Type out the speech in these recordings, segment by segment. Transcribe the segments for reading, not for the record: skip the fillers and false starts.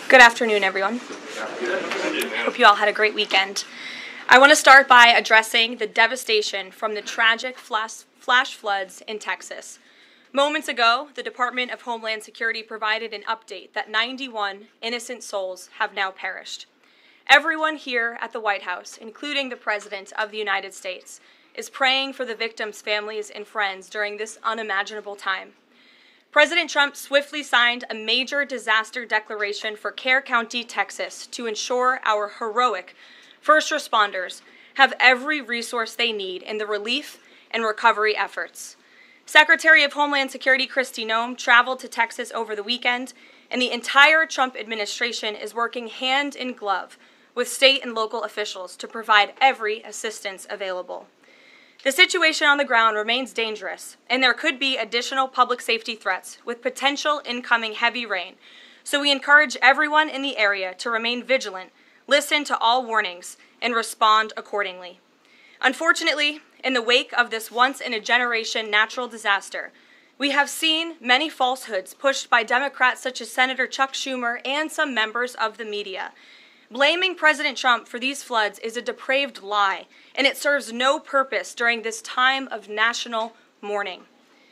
Good afternoon, everyone. Hope you all had a great weekend. I want to start by addressing the devastation from the tragic flash floods in Texas. Moments ago, the Department of Homeland Security provided an update that 91 innocent souls have now perished. Everyone here at the White House, including the President of the United States, is praying for the victims' families and friends during this unimaginable time. President Trump swiftly signed a major disaster declaration for Kerr County, Texas, to ensure our heroic first responders have every resource they need in the relief and recovery efforts. Secretary of Homeland Security Kristi Noem traveled to Texas over the weekend, and the entire Trump administration is working hand in glove with state and local officials to provide every assistance available. The situation on the ground remains dangerous, and there could be additional public safety threats with potential incoming heavy rain, so we encourage everyone in the area to remain vigilant, listen to all warnings, and respond accordingly. Unfortunately, in the wake of this once-in-a-generation natural disaster, we have seen many falsehoods pushed by Democrats such as Senator Chuck Schumer and some members of the media. Blaming President Trump for these floods is a depraved lie, and it serves no purpose during this time of national mourning.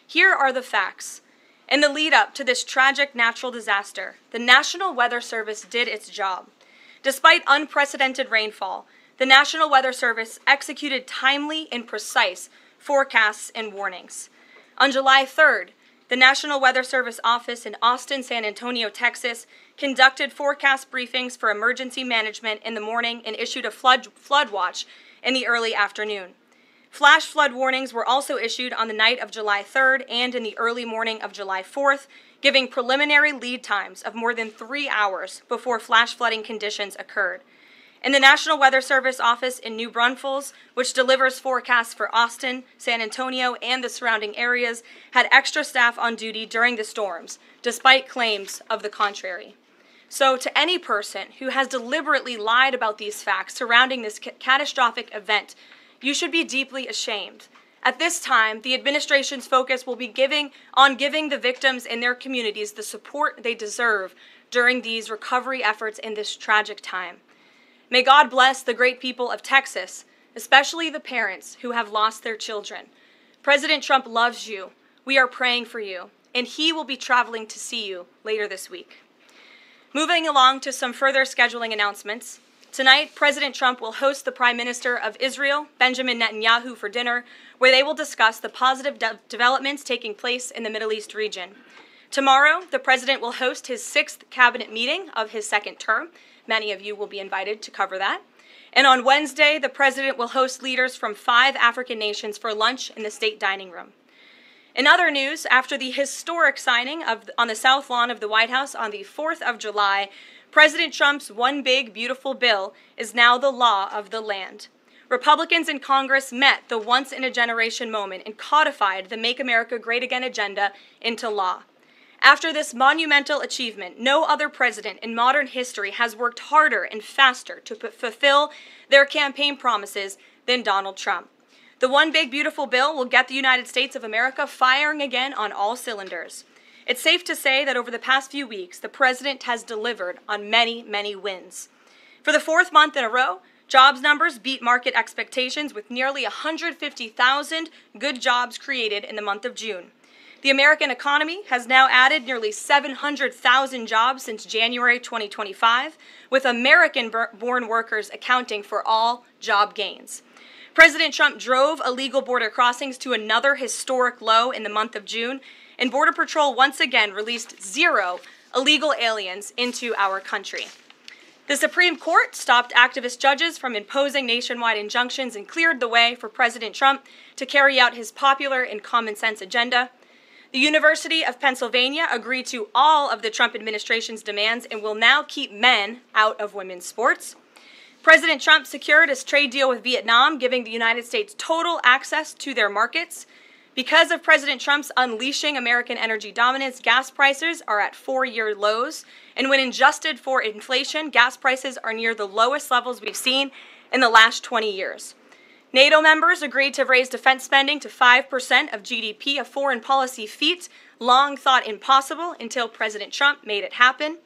Here are the facts. In the lead-up to this tragic natural disaster, the National Weather Service did its job. Despite unprecedented rainfall, the National Weather Service executed timely and precise forecasts and warnings. On July 3rd, the National Weather Service office in Austin, San Antonio, Texas, conducted forecast briefings for emergency management in the morning and issued a flood watch in the early afternoon. Flash flood warnings were also issued on the night of July 3rd and in the early morning of July 4th, giving preliminary lead times of more than 3 hours before flash flooding conditions occurred. And the National Weather Service office in New Braunfels, which delivers forecasts for Austin, San Antonio, and the surrounding areas, had extra staff on duty during the storms, despite claims of the contrary. So to any person who has deliberately lied about these facts surrounding this catastrophic event, you should be deeply ashamed. At this time, the administration's focus will be on giving the victims and their communities the support they deserve during these recovery efforts in this tragic time. May God bless the great people of Texas, especially the parents who have lost their children. President Trump loves you. We are praying for you, and he will be traveling to see you later this week. Moving along to some further scheduling announcements. Tonight, President Trump will host the Prime Minister of Israel, Benjamin Netanyahu, for dinner, where they will discuss the positive developments taking place in the Middle East region. Tomorrow, the President will host his 6th cabinet meeting of his second term. Many of you will be invited to cover that. And on Wednesday, the President will host leaders from 5 African nations for lunch in the state dining room. In other news, after the historic signing on the South Lawn of the White House on the 4th of July, President Trump's One Big Beautiful Bill is now the law of the land. Republicans in Congress met the once-in-a-generation moment and codified the Make America Great Again agenda into law. After this monumental achievement, no other president in modern history has worked harder and faster to fulfill their campaign promises than Donald Trump. The One Big Beautiful Bill will get the United States of America firing again on all cylinders. It's safe to say that over the past few weeks, the president has delivered on many, many wins. For the 4th month in a row, jobs numbers beat market expectations with nearly 150,000 good jobs created in the month of June. The American economy has now added nearly 700,000 jobs since January 2025, with American-born workers accounting for all job gains. President Trump drove illegal border crossings to another historic low in the month of June, and Border Patrol once again released 0 illegal aliens into our country. The Supreme Court stopped activist judges from imposing nationwide injunctions and cleared the way for President Trump to carry out his popular and common-sense agenda. The University of Pennsylvania agreed to all of the Trump administration's demands and will now keep men out of women's sports. President Trump secured his trade deal with Vietnam, giving the United States total access to their markets. Because of President Trump's unleashing American energy dominance, gas prices are at 4-year lows, and when adjusted for inflation, gas prices are near the lowest levels we've seen in the last 20 years. NATO members agreed to raise defense spending to 5% of GDP, a foreign policy feat long thought impossible until President Trump made it happen.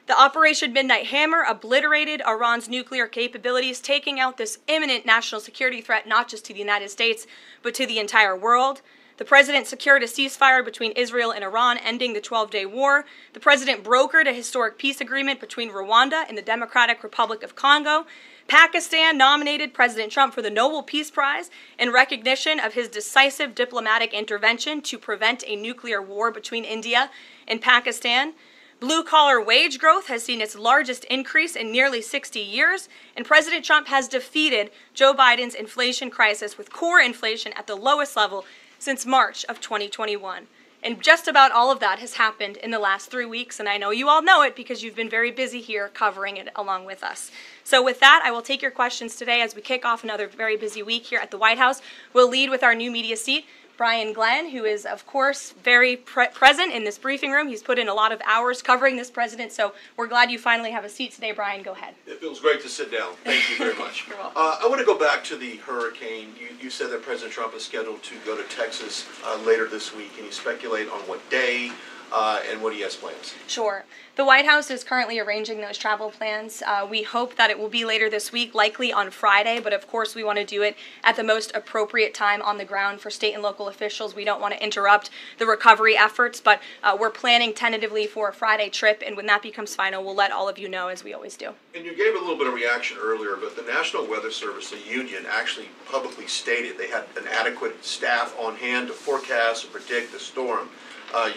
The Operation Midnight Hammer obliterated Iran's nuclear capabilities, taking out this imminent national security threat not just to the United States, but to the entire world. The president secured a ceasefire between Israel and Iran, ending the 12-day war. The president brokered a historic peace agreement between Rwanda and the Democratic Republic of Congo. Pakistan nominated President Trump for the Nobel Peace Prize in recognition of his decisive diplomatic intervention to prevent a nuclear war between India and Pakistan. Blue-collar wage growth has seen its largest increase in nearly 60 years, and President Trump has defeated Joe Biden's inflation crisis with core inflation at the lowest level since March of 2021. And just about all of that has happened in the last 3 weeks, and I know you all know it because you've been very busy here covering it along with us. So with that, I will take your questions today as we kick off another very busy week here at the White House. We'll lead with our new media seat, Brian Glenn, who is, of course, very present in this briefing room. He's put in a lot of hours covering this president, so we're glad you finally have a seat today. Brian, go ahead. It feels great to sit down. Thank you very much. You're welcome. I want to go back to the hurricane. You said that President Trump is scheduled to go to Texas later this week. Can you speculate on what day and what he has plans? Sure. The White House is currently arranging those travel plans. We hope that it will be later this week, likely on Friday, but of course we want to do it at the most appropriate time on the ground for state and local officials. We don't want to interrupt the recovery efforts, but we're planning tentatively for a Friday trip, and when that becomes final, we'll let all of you know, as we always do. And you gave a little bit of reaction earlier, but the National Weather Service, the union, actually publicly stated they had an adequate staff on hand to forecast and predict the storm.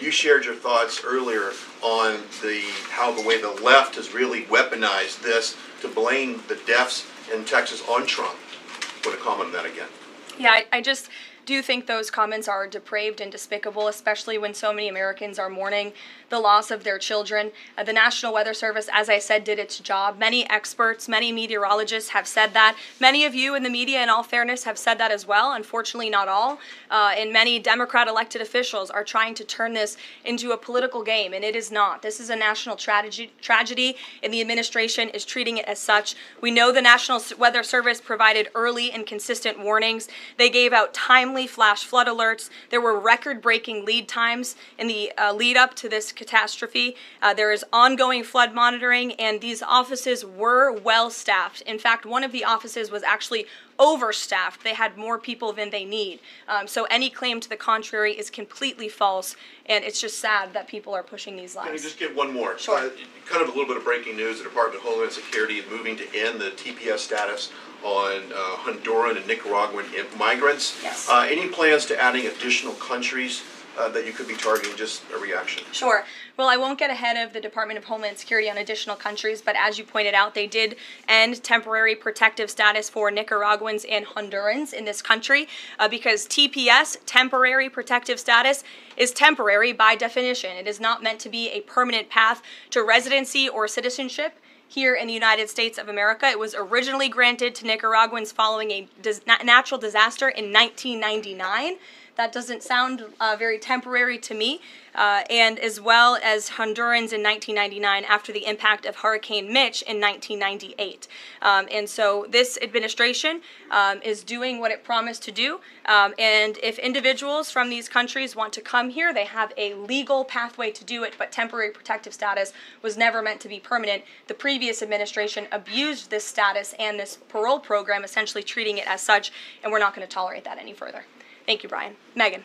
You shared your thoughts earlier on how the way the left has really weaponized this to blame the deaths in Texas on Trump. Want to comment on that again? Yeah, I just do think those comments are depraved and despicable, especially when so many Americans are mourning the loss of their children. The National Weather Service, as I said, did its job. Many experts, many meteorologists have said that. Many of you in the media, in all fairness, have said that as well. Unfortunately, not all. And many Democrat elected officials are trying to turn this into a political game, and it is not. This is a national tragedy, and the administration is treating it as such. We know the National Weather Service provided early and consistent warnings. They gave out timely flash flood alerts. There were record-breaking lead times in the lead up to this catastrophe. There is ongoing flood monitoring, and these offices were well staffed. In fact, one of the offices was actually overstaffed. They had more people than they need. So any claim to the contrary is completely false, and it's just sad that people are pushing these lies. Can I just give one more? Sure. Kind of a little bit of breaking news. The Department of Homeland Security is moving to end the TPS status on Honduran and Nicaraguan migrants. Yes. Any plans to adding additional countries that you could be targeting? Just a reaction. Sure. Well, I won't get ahead of the Department of Homeland Security on additional countries, but as you pointed out, they did end temporary protective status for Nicaraguans and Hondurans in this country because TPS, temporary protective status, is temporary by definition. It is not meant to be a permanent path to residency or citizenship here in the United States of America. It was originally granted to Nicaraguans following a natural disaster in 1999. That doesn't sound very temporary to me, and as well as Hondurans in 1999 after the impact of Hurricane Mitch in 1998. And so this administration is doing what it promised to do, and if individuals from these countries want to come here, they have a legal pathway to do it, but temporary protective status was never meant to be permanent. The previous administration abused this status and this parole program, essentially treating it as such, and we're not going to tolerate that any further. Thank you, Brian. Megan.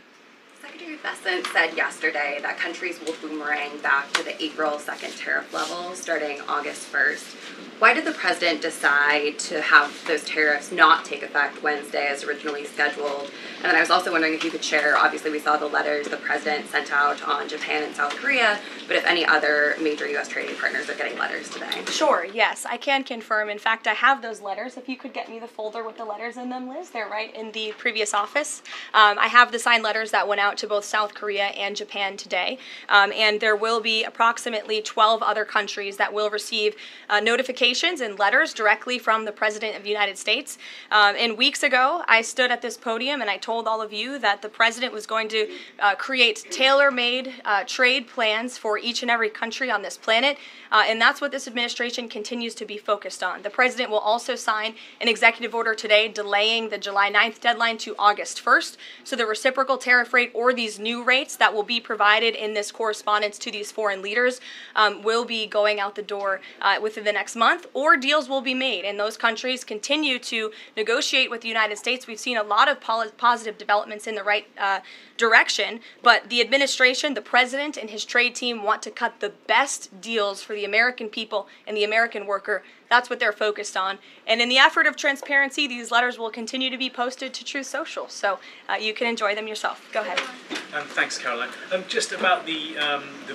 Secretary Bessent said yesterday that countries will boomerang back to the April 2nd tariff level starting August 1st. Why did the president decide to have those tariffs not take effect Wednesday as originally scheduled? And then I was also wondering if you could share, obviously we saw the letters the president sent out on Japan and South Korea, but if any other major U.S. trading partners are getting letters today. Sure, yes, I can confirm. In fact, I have those letters. If you could get me the folder with the letters in them, Liz, they're right in the previous office. I have the signed letters that went out to both South Korea and Japan today, and there will be approximately 12 other countries that will receive notification communications and letters directly from the President of the United States. And weeks ago, I stood at this podium and I told all of you that the President was going to create tailor-made trade plans for each and every country on this planet. And that's what this administration continues to be focused on. The President will also sign an executive order today delaying the July 9th deadline to August 1st. So the reciprocal tariff rate or these new rates that will be provided in this correspondence to these foreign leaders will be going out the door within the next month, or deals will be made. And those countries continue to negotiate with the United States. We've seen a lot of positive developments in the right direction, but the administration, the President, and his trade team want to cut the best deals for the American people and the American worker. That's what they're focused on. And in the effort of transparency, these letters will continue to be posted to Truth Social, so you can enjoy them yourself. Go ahead. Thanks, Caroline. Just about the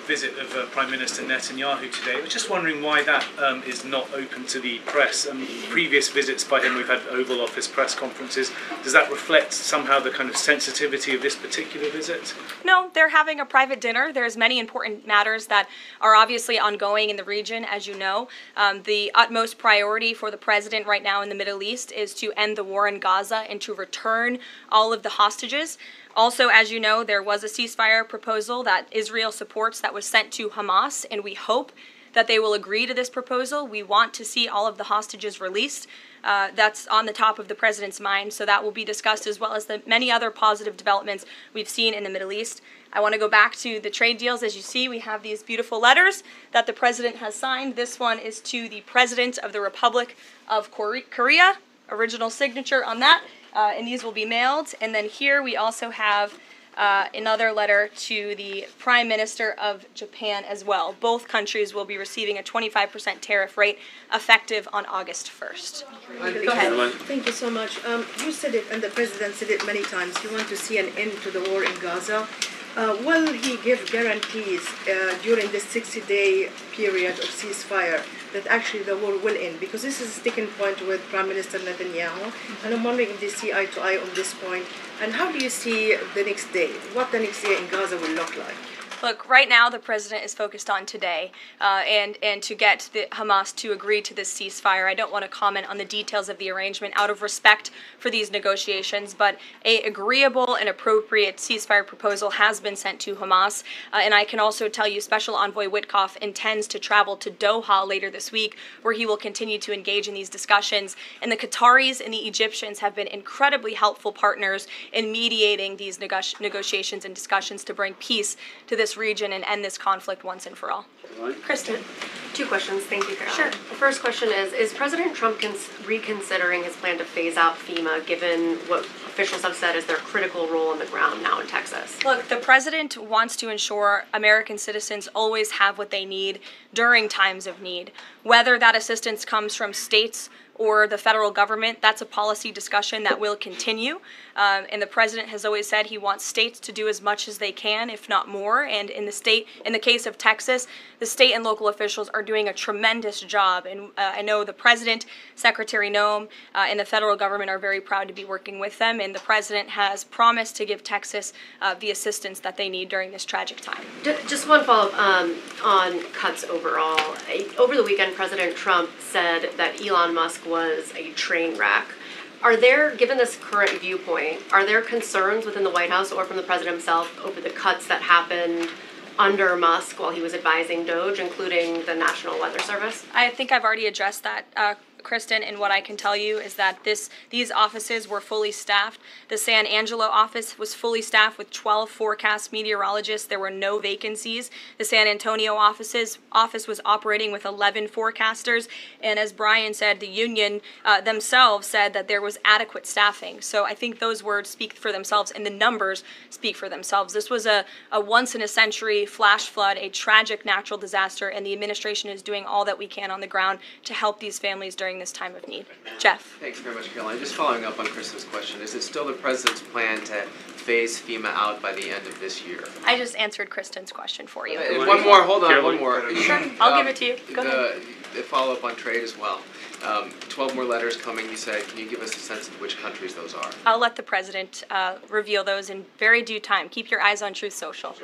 visit of Prime Minister Netanyahu today, I was just wondering why that is not open to the press. Previous visits by him, we've had Oval Office press conferences. Does that reflect somehow the kind of sensitivity of this particular visit? No, they're having a private dinner. There's many important matters that are obviously ongoing in the region, as you know. The utmost priority for the President right now in the Middle East is to end the war in Gaza and to return all of the hostages. Also, as you know, there was a ceasefire proposal that Israel supports that was sent to Hamas, and we hope that they will agree to this proposal. We want to see all of the hostages released. That's on the top of the President's mind, so that will be discussed, as well as the many other positive developments we've seen in the Middle East. I want to go back to the trade deals. As you see, we have these beautiful letters that the President has signed. This one is to the President of the Republic of Korea, original signature on that, and these will be mailed. And then here we also have another letter to the Prime Minister of Japan as well. Both countries will be receiving a 25% tariff rate effective on August 1st. Go ahead. Thank you so much. You said it, and the President said it many times, you want to see an end to the war in Gaza. Will he give guarantees during this 60-day period of ceasefire that actually the war will end? Because this is a sticking point with Prime Minister Netanyahu, and I'm wondering if they see eye to eye on this point. And how do you see the next day? What the next day in Gaza will look like? Look, right now the President is focused on today and to get the Hamas to agree to this ceasefire. I don't want to comment on the details of the arrangement out of respect for these negotiations, but an agreeable and appropriate ceasefire proposal has been sent to Hamas. And I can also tell you Special Envoy Witkoff intends to travel to Doha later this week, where he will continue to engage in these discussions. And the Qataris and the Egyptians have been incredibly helpful partners in mediating these negotiations and discussions to bring peace to this region and end this conflict once and for all. Kristen. Two questions. Thank you, Caroline. Sure. The first question is President Trump reconsidering his plan to phase out FEMA, given what officials have said is their critical role on the ground now in Texas? Look, the President wants to ensure American citizens always have what they need during times of need. Whether that assistance comes from states or the federal government, that's a policy discussion that will continue. And the President has always said he wants states to do as much as they can, if not more. And in the case of Texas, the state and local officials are doing a tremendous job. And I know the President, Secretary Noem, and the federal government are very proud to be working with them. And the President has promised to give Texas the assistance that they need during this tragic time. Just one follow-up on cuts overall. Over the weekend, President Trump said that Elon Musk was a train wreck. Are there, given this current viewpoint, are there concerns within the White House or from the President himself over the cuts that happened under Musk while he was advising DOGE, including the National Weather Service? I think I've already addressed that, Kristen, and what I can tell you is that these offices were fully staffed. The San Angelo office was fully staffed with 12 forecast meteorologists. There were no vacancies. The San Antonio office was operating with 11 forecasters, and as Brian said, the union themselves said that there was adequate staffing. So I think those words speak for themselves, and the numbers speak for themselves. This was a once-in-a-century flash flood, a tragic natural disaster, and the administration is doing all that we can on the ground to help these families during this time of need. Jeff. Thanks very much, Caroline. Just following up on Kristen's question, is it still the President's plan to phase FEMA out by the end of this year? I just answered Kristen's question for you. One more, hold on, one more. Sure, I'll give it to you. Go ahead. The follow-up on trade as well. 12 more letters coming, you said. Can you give us a sense of which countries those are? I'll let the President reveal those in very due time. Keep your eyes on Truth Social.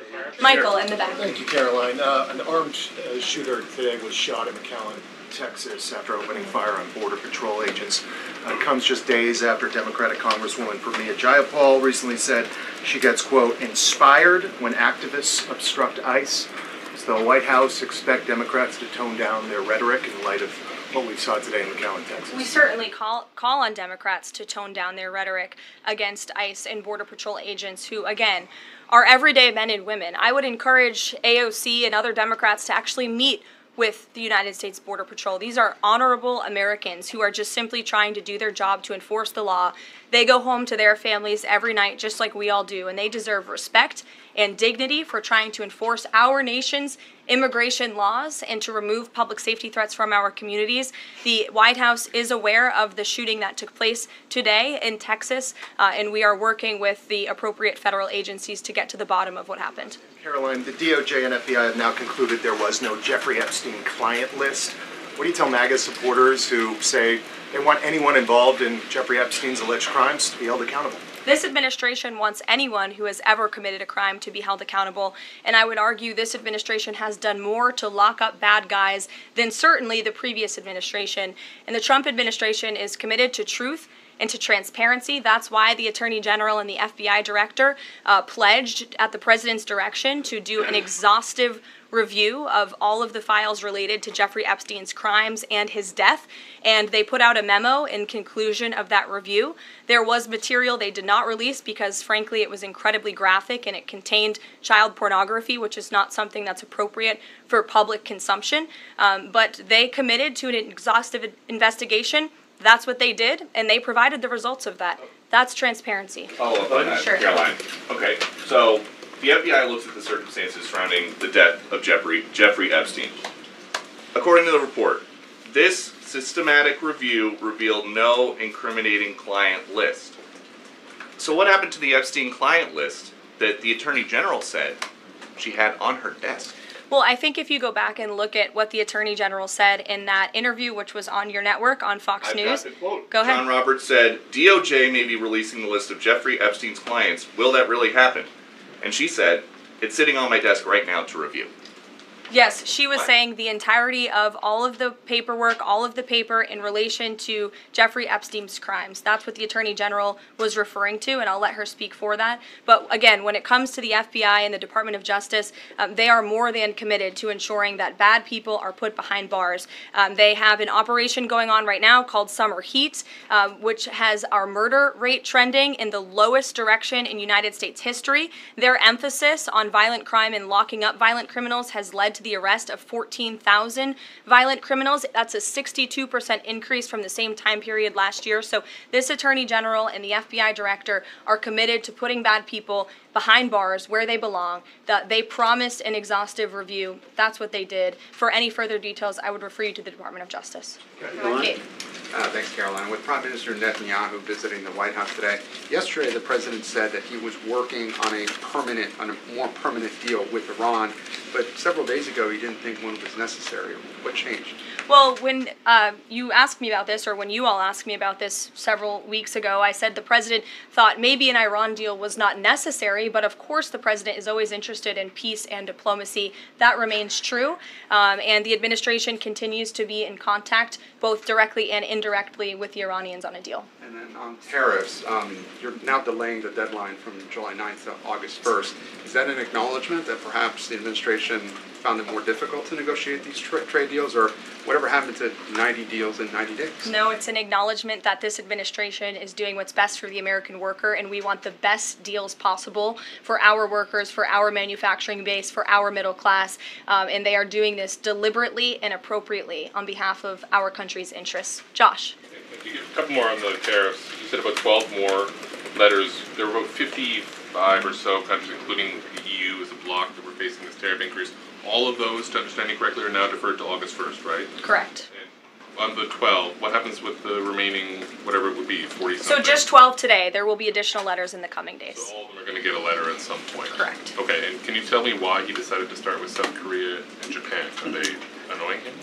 Michael, in the back. Thank you, Caroline. An armed shooter today was shot in McAllen, Texas after opening fire on Border Patrol agents. It comes just days after Democratic Congresswoman Pramila Jayapal recently said she gets, quote, inspired when activists obstruct ICE. Does the White House expect Democrats to tone down their rhetoric in light of what we saw today in McAllen, Texas? We certainly call on Democrats to tone down their rhetoric against ICE and Border Patrol agents who, again, are everyday men and women. I would encourage AOC and other Democrats to actually meet with the United States Border Patrol. These are honorable Americans who are just simply trying to do their job to enforce the law. They go home to their families every night just like we all do, and they deserve respect and dignity for trying to enforce our nation's immigration laws and to remove public safety threats from our communities. The White House is aware of the shooting that took place today in Texas, and we are working with the appropriate federal agencies to get to the bottom of what happened. Caroline, the DOJ and FBI have now concluded there was no Jeffrey Epstein client list. What do you tell MAGA supporters who say they want anyone involved in Jeffrey Epstein's alleged crimes to be held accountable? This administration wants anyone who has ever committed a crime to be held accountable, and I would argue this administration has done more to lock up bad guys than certainly the previous administration. And the Trump administration is committed to truth and to transparency. That's why the Attorney General and the FBI Director pledged at the President's direction to do an exhaustive review of all of the files related to Jeffrey Epstein's crimes and his death, and they put out a memo in conclusion of that review. There was material they did not release because, frankly, it was incredibly graphic and it contained child pornography, which is not something that's appropriate for public consumption, but they committed to an exhaustive investigation. That's what they did, and they provided the results of that. That's transparency. Follow up on that, Sure. Caroline. Okay, so the FBI looks at the circumstances surrounding the death of Jeffrey Epstein. According to the report, this systematic review revealed no incriminating client list. So what happened to the Epstein client list that the Attorney General said she had on her desk? Well, I think if you go back and look at what the Attorney General said in that interview, which was on your network on Fox News. Got the quote. Go ahead. John Roberts said, DOJ may be releasing the list of Jeffrey Epstein's clients. Will that really happen? And she said, it's sitting on my desk right now to review. Yes, she was saying the entirety of all of the paperwork, all of the paper in relation to Jeffrey Epstein's crimes. That's what the Attorney General was referring to, and I'll let her speak for that. But again, when it comes to the FBI and the Department of Justice, they are more than committed to ensuring that bad people are put behind bars. They have an operation going on right now called Summer Heat, which has our murder rate trending in the lowest direction in United States history. Their emphasis on violent crime and locking up violent criminals has led to the arrest of 14,000 violent criminals. That's a 62% increase from the same time period last year. So this Attorney General and the FBI Director are committed to putting bad people behind bars where they belong. They promised an exhaustive review. That's what they did. For any further details, I would refer you to the Department of Justice. Okay. Thanks, Caroline. With Prime Minister Netanyahu visiting the White House today, yesterday the president said that he was working on a more permanent deal with Iran, but several days ago he didn't think one was necessary. What changed? Well, when you asked me about this, or when you all asked me about this several weeks ago, I said the president thought maybe an Iran deal was not necessary, but of course the president is always interested in peace and diplomacy. That remains true, and the administration continues to be in contact, both directly and indirectly, with the Iranians on a deal. And then on tariffs, you're now delaying the deadline from July 9th to August 1st. Is that an acknowledgement that perhaps the administration found it more difficult to negotiate these trade deals, or whatever happened to 90 deals in 90 days? No, it's an acknowledgement that this administration is doing what's best for the American worker, and we want the best deals possible for our workers, for our manufacturing base, for our middle class, and they are doing this deliberately and appropriately on behalf of our country's interests. Josh. A couple more on the tariffs. You said about 12 more letters. There were about 55 or so countries, including the EU as a bloc, that were facing this tariff increase. All of those, to understand you correctly, are now deferred to August 1st, right? Correct. And on the 12, what happens with the remaining, whatever it would be, 40-something? So just 12 today. There will be additional letters in the coming days. So all of them are going to get a letter at some point? Correct. Okay, and can you tell me why he decided to start with South Korea and Japan? Are they annoying him?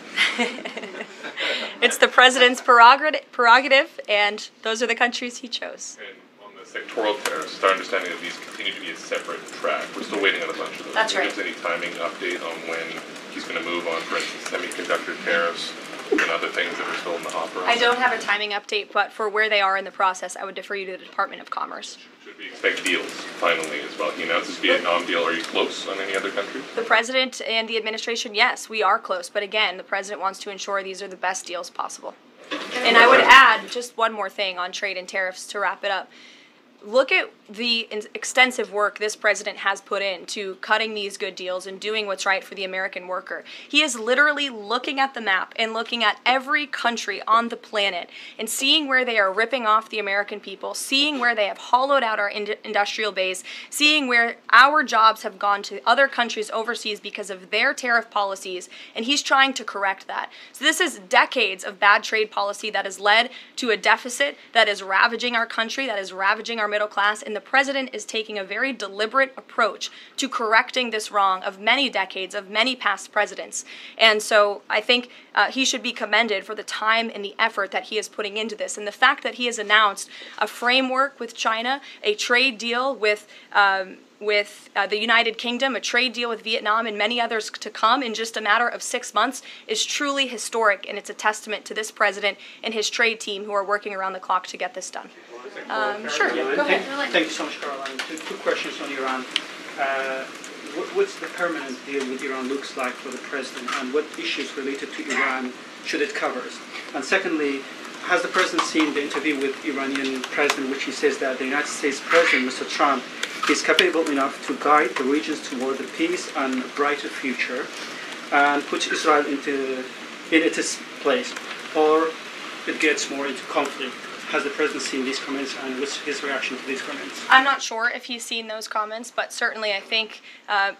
It's the president's prerogative, and those are the countries he chose. And on the sectoral tariffs, it's our understanding that these continue to be a separate track. We're still waiting on a bunch of those. That's right. Can you give us any timing update on when he's going to move on, for instance, semiconductor tariffs and other things that are still in the hopper? I don't have a timing update, but for where they are in the process, I would defer you to the Department of Commerce. Should we expect deals finally as well? He announced his Vietnam deal. Are you close on any other country? The President and the administration, yes, we are close. But again, the President wants to ensure these are the best deals possible. And I would add just one more thing on trade and tariffs to wrap it up. Look at the extensive work this president has put into cutting these good deals and doing what's right for the American worker. He is literally looking at the map and looking at every country on the planet and seeing where they are ripping off the American people, seeing where they have hollowed out our industrial base, seeing where our jobs have gone to other countries overseas because of their tariff policies, and he's trying to correct that. So this is decades of bad trade policy that has led to a deficit that is ravaging our country, that is ravaging our middle class, and the president is taking a very deliberate approach to correcting this wrong of many decades, of many past presidents. And so I think he should be commended for the time and the effort that he is putting into this. And the fact that he has announced a framework with China, a trade deal with the United Kingdom, a trade deal with Vietnam, and many others to come in just a matter of 6 months is truly historic, and it's a testament to this president and his trade team who are working around the clock to get this done. Sure, go ahead. Thank you so much, Caroline. Two questions on Iran. What's the permanent deal with Iran looks like for the president, and what issues related to Iran should it cover? And secondly, has the president seen the interview with Iranian president, which he says that the United States president, Mr. Trump, is capable enough to guide the regions toward a peace and a brighter future, and put Israel in its place, or it gets more into conflict? Has the president seen these comments, and what's his reaction to these comments? I'm not sure if he's seen those comments, but certainly I think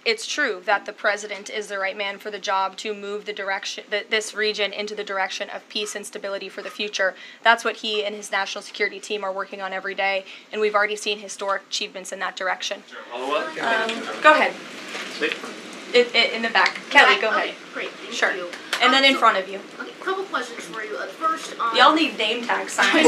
it's true that the president is the right man for the job to move the direction, this region into the direction of peace and stability for the future. That's what he and his national security team are working on every day, and we've already seen historic achievements in that direction. Go ahead. In the back. Kelly, go ahead. Great, thank you. And then in front of you. Okay, a couple questions for you. First, y'all need name tag signs.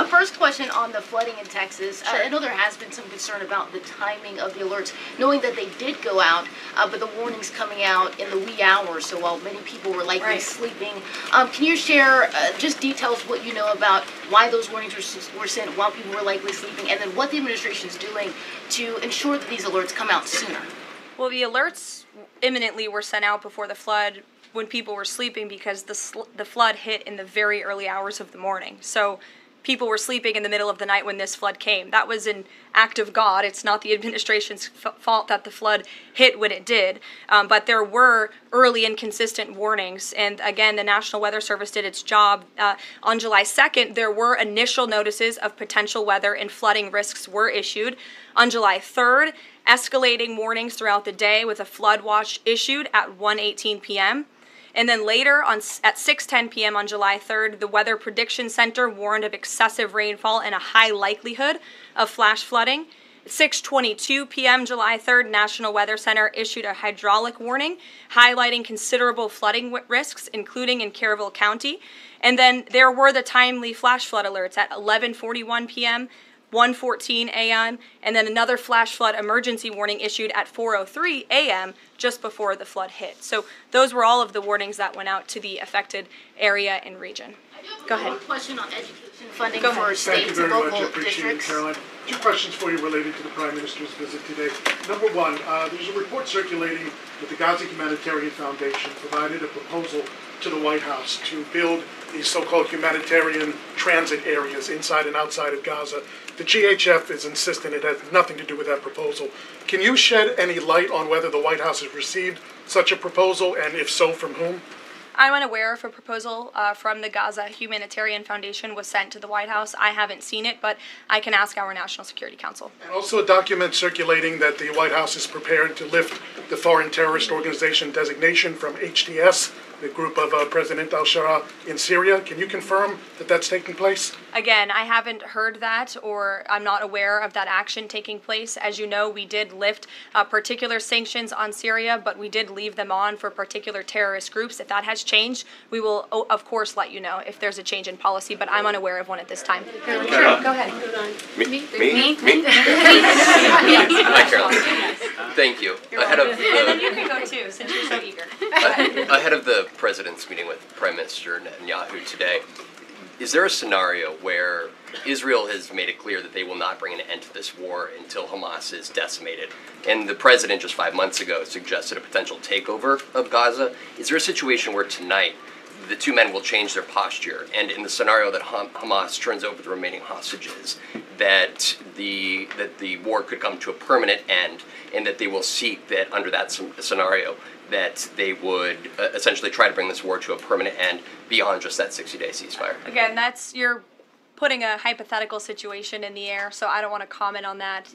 First question on the flooding in Texas. Sure. I know there has been some concern about the timing of the alerts, knowing that they did go out, but the warnings coming out in the wee hours, so while many people were likely sleeping. Can you share just details what you know about why those warnings were sent while people were likely sleeping, and then what the administration is doing to ensure that these alerts come out sooner? Well, the alerts imminently were sent out before the flood when people were sleeping, because the flood hit in the very early hours of the morning. So people were sleeping in the middle of the night when this flood came. That was an act of God. It's not the administration's fault that the flood hit when it did. But there were early and consistent warnings. And again, the National Weather Service did its job. On July 2nd, there were initial notices of potential weather and flooding risks were issued. On July 3rd, escalating warnings throughout the day with a flood watch issued at 1:18 p.m. And then later at 6:10 p.m. on July 3rd, the Weather Prediction Center warned of excessive rainfall and a high likelihood of flash flooding. At 6:22 p.m. July 3rd, National Weather Center issued a hydraulic warning highlighting considerable flooding risks, including in Caryville County. And then there were the timely flash flood alerts at 11:41 p.m., 1:14 a.m., and then another flash flood emergency warning issued at 4:03 a.m. just before the flood hit. So those were all of the warnings that went out to the affected area and region. Go ahead. One question on education funding Go for ahead. states and local Appreciate it, districts. Caroline. Two questions for you related to the Prime Minister's visit today. Number one, there's a report circulating that the Gaza Humanitarian Foundation provided a proposal to the White House to build these so-called humanitarian transit areas inside and outside of Gaza. The GHF is insistent it has nothing to do with that proposal. Can you shed any light on whether the White House has received such a proposal, and if so, from whom? I'm unaware if a proposal from the Gaza Humanitarian Foundation was sent to the White House. I haven't seen it, but I can ask our National Security Council. And also a document circulating that the White House is prepared to lift the Foreign Terrorist Organization designation from HTS, the group of President al-Shara in Syria. Can you confirm that that's taking place? Again, I haven't heard that, or I'm not aware of that action taking place. As you know, we did lift particular sanctions on Syria, but we did leave them on for particular terrorist groups. If that has changed, we will, of course, let you know if there's a change in policy, but I'm unaware of one at this time. Sure, go ahead. Me? Me? Hi, Caroline. Thank you. You're welcome. And then you can go too, since you're so eager. Ahead of the president's meeting with Prime Minister Netanyahu today, is there a scenario where Israel has made it clear that they will not bring an end to this war until Hamas is decimated? And the president just 5 months ago suggested a potential takeover of Gaza. Is there a situation where tonight the two men will change their posture, and in the scenario that Hamas turns over the remaining hostages, that the war could come to a permanent end, and that they will seek that under that scenario that they would essentially try to bring this war to a permanent end beyond just that 60-day ceasefire? Again, you're putting a hypothetical situation in the air, so I don't want to comment on that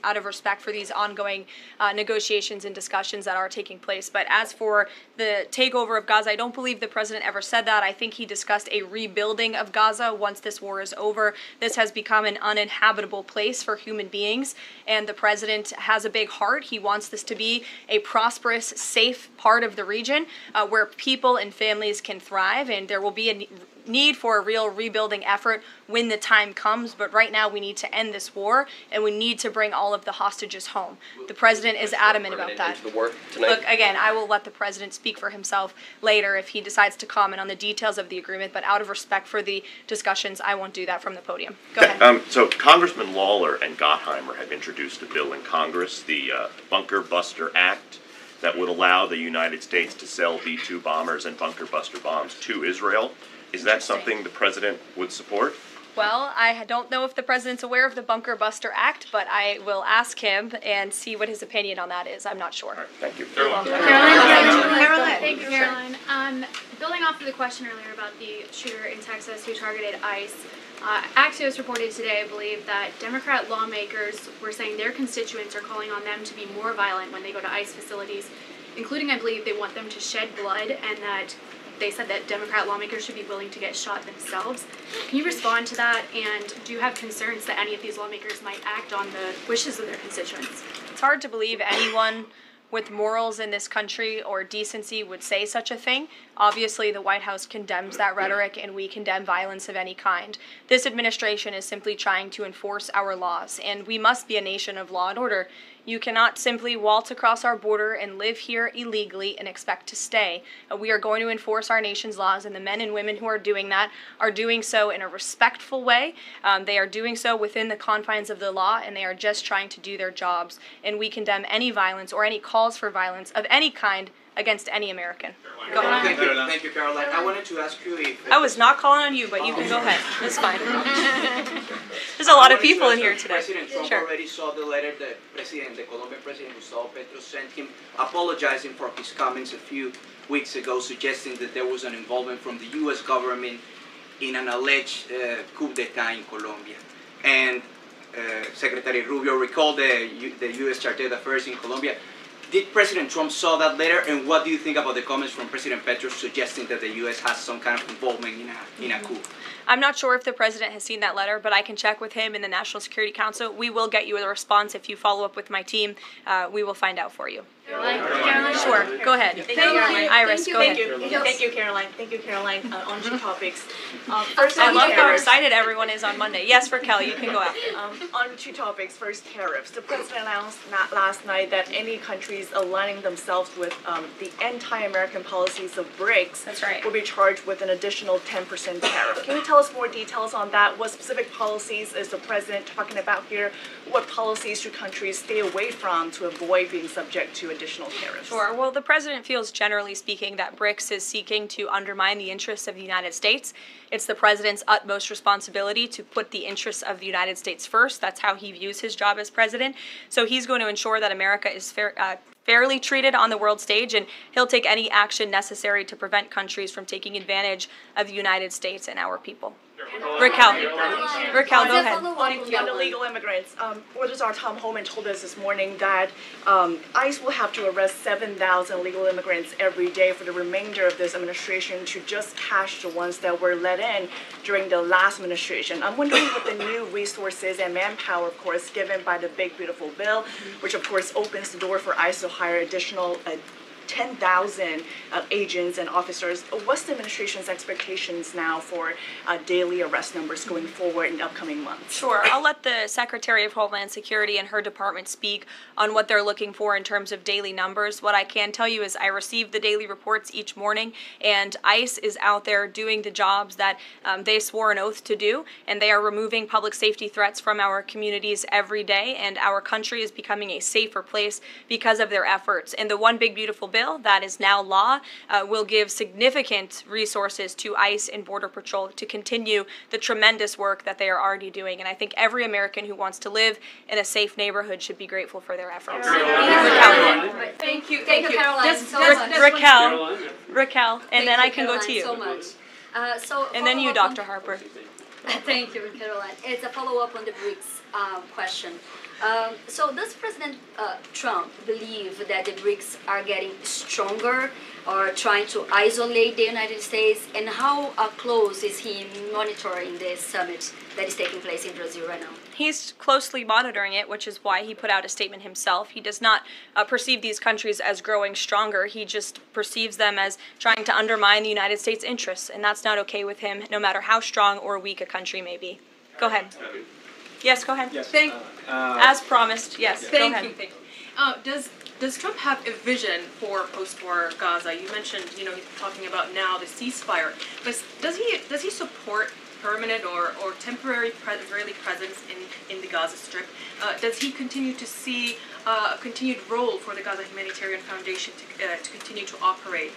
out of respect for these ongoing negotiations and discussions that are taking place. But as for the takeover of Gaza, I don't believe the president ever said that. I think he discussed a rebuilding of Gaza once this war is over. This has become an uninhabitable place for human beings, and the president has a big heart. He wants this to be a prosperous, safe part of the region where people and families can thrive, and there will be a need for a real rebuilding effort when the time comes, but right now we need to end this war and we need to bring all of the hostages home. The president is adamant about that. Look, again, I will let the president speak for himself later if he decides to comment on the details of the agreement, but out of respect for the discussions, I won't do that from the podium. Go ahead. So Congressman Lawler and Gottheimer have introduced a bill in Congress, the Bunker Buster Act, that would allow the United States to sell B-2 bombers and bunker buster bombs to Israel. Is that something the president would support? Well, I don't know if the president's aware of the Bunker Buster Act, but I will ask him and see what his opinion on that is. I'm not sure. Right, thank you. Caroline. Thank you, Caroline. Building off of the question earlier about the shooter in Texas who targeted ICE, Axios reported today, I believe, that Democrat lawmakers were saying their constituents are calling on them to be more violent when they go to ICE facilities, including, I believe, they want them to shed blood, and that they said that Democrat lawmakers should be willing to get shot themselves. Can you respond to that, and do you have concerns that any of these lawmakers might act on the wishes of their constituents? It's hard to believe anyone with morals in this country or decency would say such a thing. Obviously, the White House condemns that rhetoric, and we condemn violence of any kind. This administration is simply trying to enforce our laws, and we must be a nation of law and order. You cannot simply waltz across our border and live here illegally and expect to stay. We are going to enforce our nation's laws, and the men and women who are doing that are doing so in a respectful way. They are doing so within the confines of the law, and they are just trying to do their jobs. And we condemn any violence or any calls for violence of any kind against any American. Go ahead. Thank you, Caroline. I wanted to ask you if... I was not calling on you, but you can go ahead. It's fine. There's a lot of people in here today. President Trump already saw the letter that the Colombian president, Gustavo Petro, sent him apologizing for his comments a few weeks ago, suggesting that there was an involvement from the U.S. government in an alleged coup d'etat in Colombia. And Secretary Rubio recalled the U.S. Chartered Affairs in Colombia. Did President Trump saw that letter, and what do you think about the comments from President Petro suggesting that the U.S. has some kind of involvement in a coup? I'm not sure if the president has seen that letter, but I can check with him in the National Security Council. We will get you a response if you follow up with my team. We will find out for you. Caroline? Sure, go ahead. Thank you. Iris, go ahead. Thank you, Caroline. Thank you, Caroline. On two topics. First, I love how excited everyone is on Monday. Yes, Raquel, you can go after. On two topics. First, tariffs. The president announced last night that any countries aligning themselves with the anti-American policies of BRICS will be charged with an additional 10% tariff. Can you tell us more details on that? What specific policies is the president talking about here? What policies should countries stay away from to avoid being subject to additional tariffs? Sure. Well, the president feels, generally speaking, that BRICS is seeking to undermine the interests of the United States. It's the president's utmost responsibility to put the interests of the United States first. That's how he views his job as president. So he's going to ensure that America is fairly treated on the world stage, and he'll take any action necessary to prevent countries from taking advantage of the United States and our people. Raquel, go ahead. On the legal immigrants, Registrar Tom Homan told us this morning that ICE will have to arrest 7,000 legal immigrants every day for the remainder of this administration to just catch the ones that were let in during the last administration. I'm wondering what the new resources and manpower, of course, given by the Big Beautiful Bill, which of course opens the door for ICE to hire additional 10,000 agents and officers. What's the administration's expectations now for daily arrest numbers going forward in the upcoming months? Sure. I'll let the Secretary of Homeland Security and her department speak on what they're looking for in terms of daily numbers. What I can tell you is I receive the daily reports each morning, and ICE is out there doing the jobs that they swore an oath to do, and they are removing public safety threats from our communities every day, and our country is becoming a safer place because of their efforts. And the One Big Beautiful Bill that is now law will give significant resources to ICE and Border Patrol to continue the tremendous work that they are already doing. And I think every American who wants to live in a safe neighborhood should be grateful for their efforts. Thank you, Caroline, Raquel, and then I can go to you. So much. And then you, Dr. Harper. Thank you, Caroline. It's a follow-up on the BRICS question. So does President Trump believe that the BRICS are getting stronger or trying to isolate the United States? And how close is he monitoring this summit that is taking place in Brazil right now? He's closely monitoring it, which is why he put out a statement himself. He does not perceive these countries as growing stronger. He just perceives them as trying to undermine the United States' interests, and that's not okay with him, no matter how strong or weak a country may be. Go ahead. Yes, go ahead. Yes. As promised, yes, go ahead. Thank you. Does Trump have a vision for post-war Gaza? You mentioned, he's talking about now the ceasefire, but does he support permanent or temporary Israeli presence in the Gaza Strip? Does he continue to see a continued role for the Gaza Humanitarian Foundation to continue to operate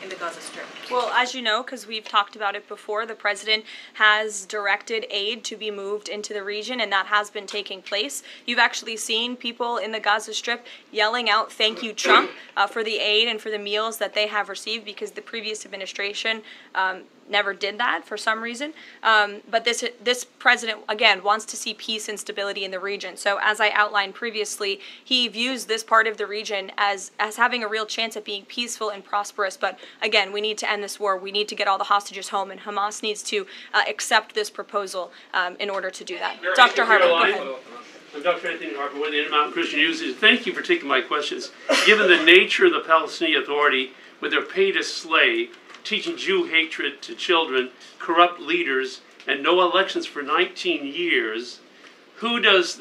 in the Gaza Strip? Well, as you know, because we've talked about it before, the president has directed aid to be moved into the region, and that has been taking place. You've actually seen people in the Gaza Strip yelling out, "Thank you, Trump," for the aid and for the meals that they have received, because the previous administration never did that for some reason. But this president, again, wants to see peace and stability in the region. So as I outlined previously, he views this part of the region as having a real chance at being peaceful and prosperous. But again, we need to end this war. We need to get all the hostages home, and Hamas needs to accept this proposal in order to do that. Dr. Harper, go ahead. I'm Dr. Anthony Harper with the Intermountain Christian News. Thank you for taking my questions. Given the nature of the Palestinian Authority, with their pay to slay, teaching Jew hatred to children, corrupt leaders, and no elections for 19 years, who does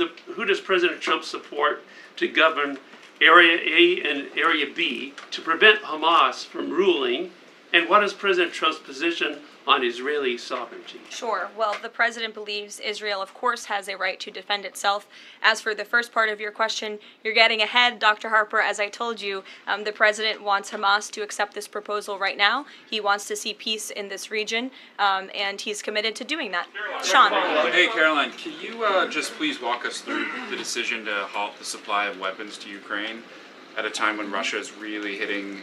President Trump support to govern Area A and Area B to prevent Hamas from ruling? And what is President Trump's position on Israeli sovereignty? Sure. Well, the president believes Israel, of course, has a right to defend itself. As for the first part of your question, you're getting ahead, Dr. Harper. As I told you, the president wants Hamas to accept this proposal right now. He wants to see peace in this region, and he's committed to doing that. Sean. Hey, Caroline, can you just please walk us through the decision to halt the supply of weapons to Ukraine at a time when Russia is really hitting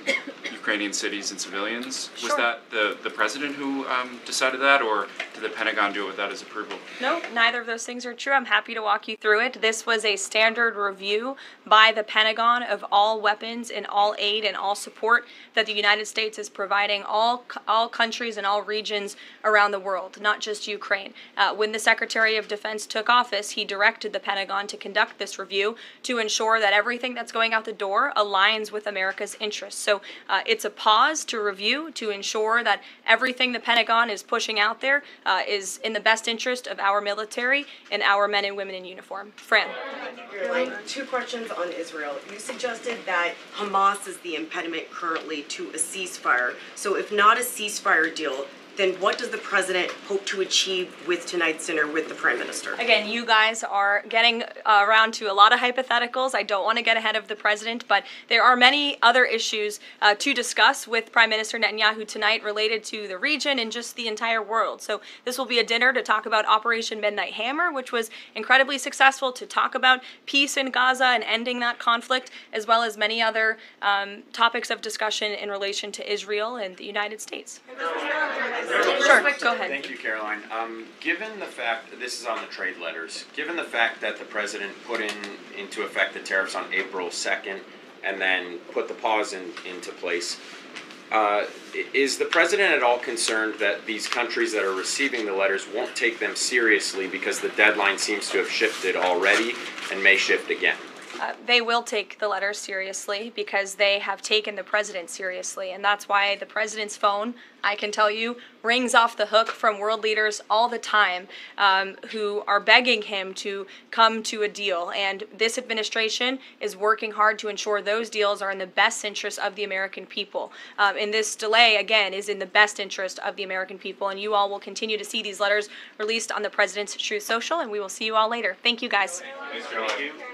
Ukrainian cities and civilians? Sure. Was that the president who decided that, or did the Pentagon do it without his approval? No, neither of those things are true. I'm happy to walk you through it. This was a standard review by the Pentagon of all weapons and all aid and all support that the United States is providing all countries and all regions around the world, not just Ukraine. When the Secretary of Defense took office, he directed the Pentagon to conduct this review to ensure that everything that's going out the door aligns with America's interests. So it's a pause to review to ensure that everything the Pentagon is pushing out there is in the best interest of our military and our men and women in uniform. Fran. Two questions on Israel. You suggested that Hamas is the impediment currently to a ceasefire. So if not a ceasefire deal, then what does the president hope to achieve with tonight's dinner with the prime minister? Again, you guys are getting around to a lot of hypotheticals. I don't want to get ahead of the president, but there are many other issues to discuss with Prime Minister Netanyahu tonight related to the region and just the entire world. So this will be a dinner to talk about Operation Midnight Hammer, which was incredibly successful, to talk about peace in Gaza and ending that conflict, as well as many other topics of discussion in relation to Israel and the United States. Sure, go ahead. Thank you, Caroline. Given the fact, this is on the trade letters, given the fact that the president put into effect the tariffs on April 2nd and then put the pause into place, is the president at all concerned that these countries that are receiving the letters won't take them seriously because the deadline seems to have shifted already and may shift again? They will take the letters seriously because they have taken the president seriously. And that's why the president's phone, I can tell you, rings off the hook from world leaders all the time who are begging him to come to a deal. And this administration is working hard to ensure those deals are in the best interest of the American people. And this delay, again, is in the best interest of the American people. And you all will continue to see these letters released on the president's Truth Social, and we will see you all later. Thank you, guys. Thanks, Caroline.